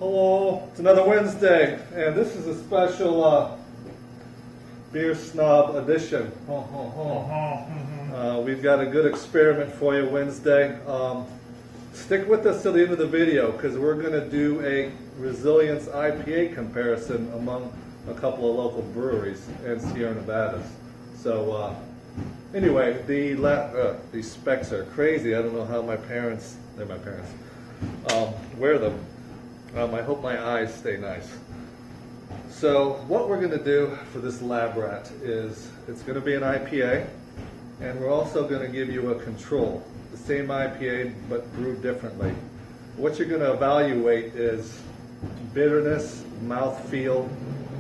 Hello, it's another Wednesday, and this is a special beer snob edition. We've got a good experiment for you Wednesday. Stick with us till the end of the video because we're going to do a Resilience IPA comparison among a couple of local breweries in Sierra Nevadas. So anyway, these specs are crazy. I don't know how they're my parents, wear them. I hope my eyes stay nice. So what we're going to do for this lab rat is it's going to be an IPA, and we're also going to give you a control. The same IPA but brewed differently. What you're going to evaluate is bitterness, mouthfeel,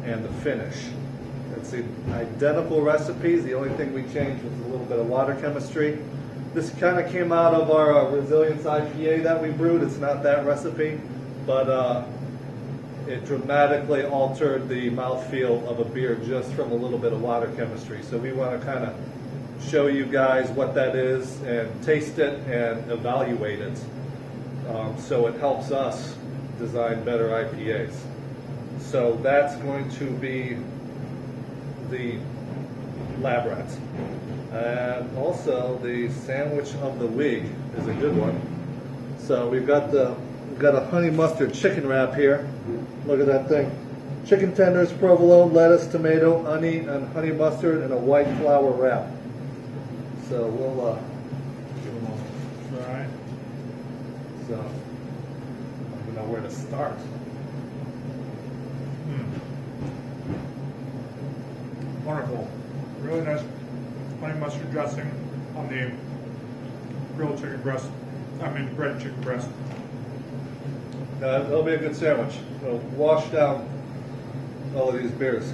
and the finish. It's the identical recipes. The only thing we changed was a little bit of water chemistry. This kind of came out of our Resilience IPA that we brewed. It's not that recipe, but it dramatically altered the mouthfeel of a beer just from a little bit of water chemistry. So we want to kind of show you guys what that is and taste it and evaluate it. So it helps us design better IPAs. So that's going to be the lab rat. And also the sandwich of the week is a good one. So we've got a honey mustard chicken wrap here. Look at that thing. Chicken tenders, provolone, lettuce, tomato, onion, and honey mustard, and a white flour wrap. So we'll give them a try. So I don't know where to start. Wonderful. Really nice honey mustard dressing on the grilled chicken breast. Breaded chicken breast. That'll be a good sandwich. It'll wash down all of these beers.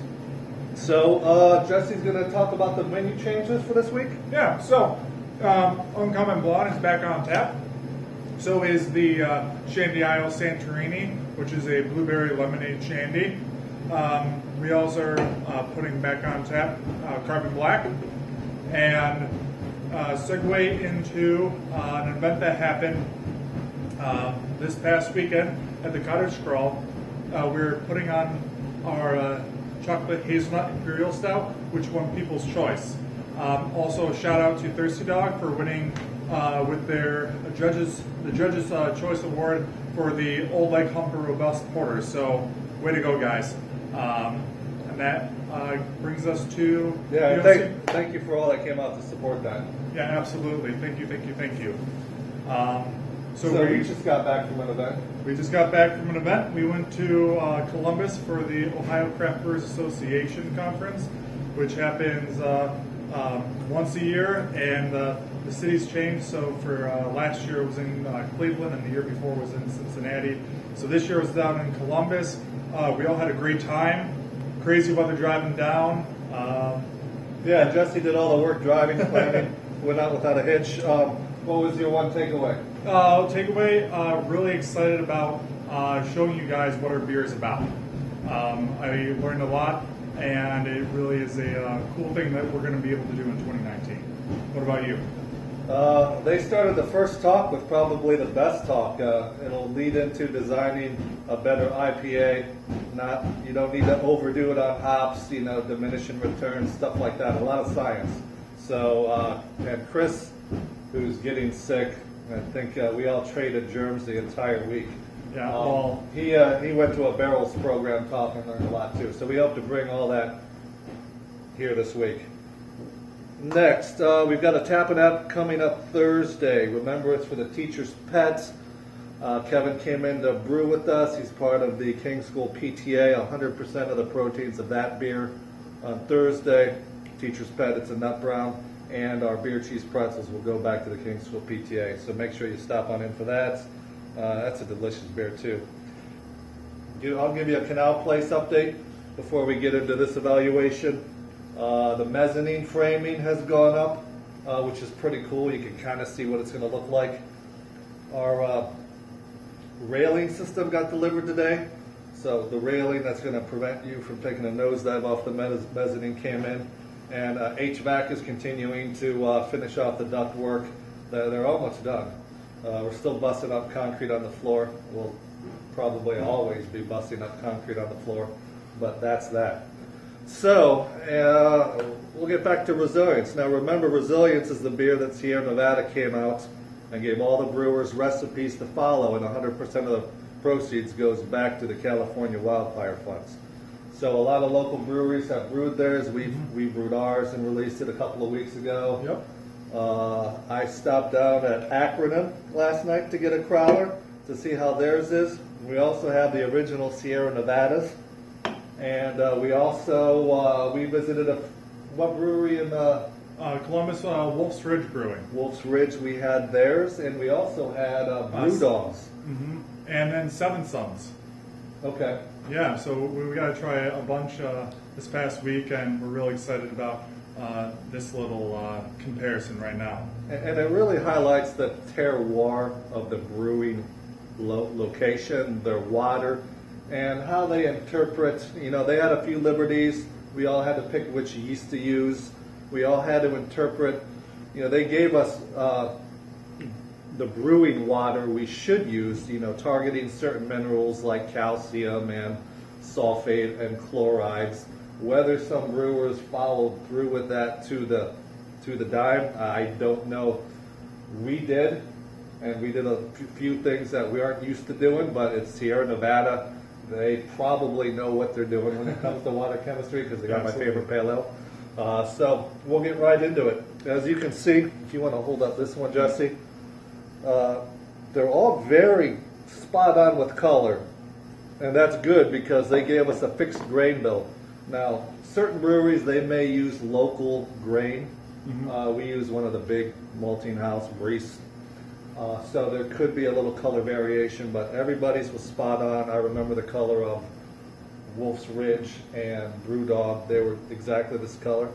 So Jesse's going to talk about the menu changes for this week. Yeah, so Uncommon Blonde is back on tap. So is the Shandy Isle Santorini, which is a blueberry lemonade shandy. We also are putting back on tap Carbon Black. And segue into an event that happened this past weekend at the Cottage Crawl. We're putting on our chocolate hazelnut imperial stout, which won People's Choice. Also, a shout out to Thirsty Dog for winning with the judges' choice award for the Old Lake Humper Robust Porter. So, way to go, guys! And that brings us to thank you for all that came out to support that. Yeah, absolutely. Thank you. So we just got back from an event. We just got back from an event. We went to Columbus for the Ohio Craft Brewers Association conference, which happens once a year, and the city's changed. So for last year it was in Cleveland, and the year before was in Cincinnati. So this year was down in Columbus. We all had a great time. Crazy weather driving down. Yeah, Jesse did all the work driving, planning, went out without a hitch. What was your one takeaway? Really excited about showing you guys what our beer is about. I learned a lot, and it really is a cool thing that we're going to be able to do in 2019. What about you? They started the first talk with probably the best talk. It'll lead into designing a better IPA. You don't need to overdo it on hops, diminishing returns, stuff like that. A lot of science. So, and Chris, who's getting sick, I think we all traded germs the entire week. Yeah. He went to a barrels program talk and learned a lot too. So we hope to bring all that here this week. Next, we've got a Tappin' App coming up Thursday. Remember, it's for the teacher's pets. Kevin came in to brew with us. He's part of the King School PTA. 100% of the proteins of that beer on Thursday. Teacher's pet, it's a nut brown. And our beer cheese pretzels will go back to the King School PTA. So make sure you stop on in for that. That's a delicious beer too. I'll give you a Canal Place update before we get into this evaluation. The mezzanine framing has gone up, which is pretty cool. You can kind of see what it's going to look like. Our railing system got delivered today. So the railing that's going to prevent you from taking a nosedive off the mezzanine came in. And HVAC is continuing to finish off the duct work. They're almost done. We're still busting up concrete on the floor. We'll probably always be busting up concrete on the floor, but that's that. So, we'll get back to Resilience. Now remember, Resilience is the beer that Sierra Nevada came out and gave all the brewers recipes to follow, and 100% of the proceeds goes back to the California Wildfire Funds. So a lot of local breweries have brewed theirs. We brewed ours and released it a couple of weeks ago. Yep. I stopped down at Akron last night to get a crowler to see how theirs is. We also have the original Sierra Nevadas. And we also, we visited what brewery in Columbus, Wolf's Ridge Brewing. Wolf's Ridge. We had theirs, and we also had Brew Dogs. And then Seven Sons. Okay. Yeah, so we got to try a bunch this past week, and we're really excited about this little comparison right now. And it really highlights the terroir of the brewing location, their water, and how they interpret. You know, they had a few liberties. We all had to pick which yeast to use. We all had to interpret. You know, they gave us the brewing water we should use, you know, targeting certain minerals like calcium and sulfate and chlorides. Whether some brewers followed through with that to the dime, I don't know. We did, and we did a few things that we aren't used to doing, but it's Sierra Nevada. They probably know what they're doing when it comes to water chemistry, because they got my favorite pale ale. So we'll get right into it. As you can see, if you want to hold up this one, Jesse, they're all very spot on with color, and that's good because they gave us a fixed grain bill. Now, certain breweries, they may use local grain. We use one of the big malting house, Brees. So there could be a little color variation, but everybody's was spot on. I remember the color of Wolf's Ridge and Brewdog. They were exactly this color.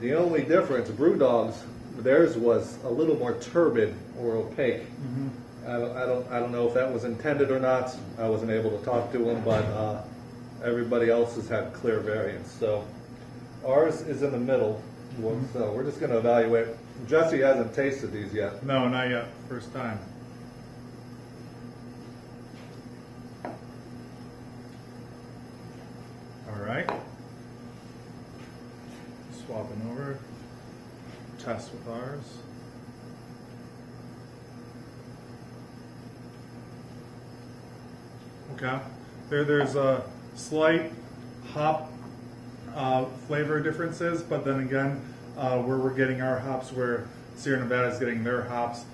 The only difference, Brewdog's, theirs was a little more turbid or opaque. I don't know if that was intended or not. I wasn't able to talk to them, but everybody else's had clear variants. So ours is in the middle. So we're just going to evaluate. Jesse hasn't tasted these yet. No, not yet. First time. All right. Swapping over. Test with ours. Okay. There's a slight hop flavor differences, but then again, where we're getting our hops, where Sierra Nevada is getting their hops,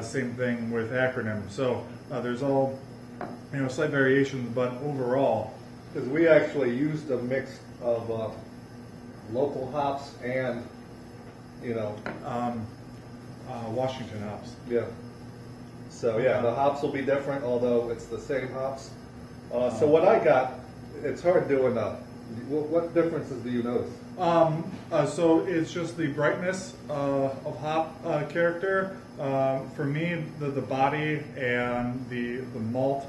same thing with acronym. So there's all, you know, slight variations, but overall, because we actually used a mix of local hops and, you know, Washington hops. yeah. So yeah, the hops will be different, although it's the same hops. So what I got, it's hard doing. What differences do you notice? So it's just the brightness of hop character. For me, the body and the malt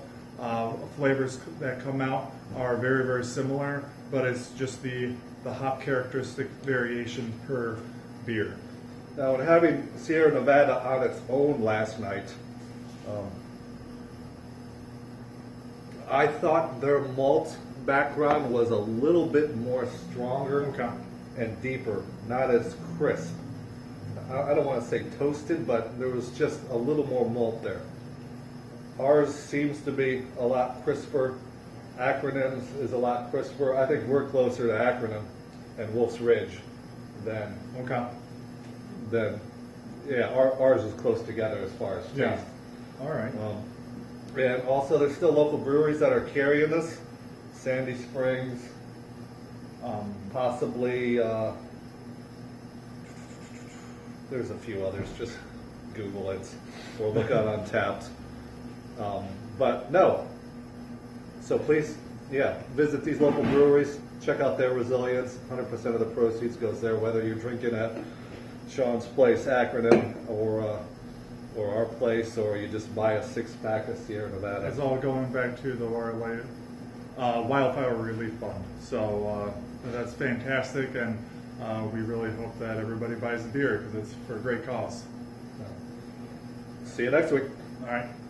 flavors that come out are very, very similar, but it's just the hop characteristic variation per beer. Now, in having Sierra Nevada on its own last night, I thought their malt background was a little bit more stronger and deeper, not as crisp. I don't want to say toasted, but there was just a little more malt there. Ours seems to be a lot crisper. Acronym's is a lot crisper. I think we're closer to Acronym and Wolf's Ridge than yeah, ours is close together as far as taste. Yeah. All right. And also, there's still local breweries that are carrying this. Sandy Springs, possibly, there's a few others, just Google it or look on Untapped. But no, so please, yeah, visit these local breweries, check out their Resilience. 100% of the proceeds goes there, whether you're drinking at Sean's Place, Acronym, or our place, or you just buy a 6-pack of Sierra Nevada. It's all going back to the Wildfire Relief Fund. So that's fantastic, and we really hope that everybody buys the beer because it's for a great cause. See you next week. All right.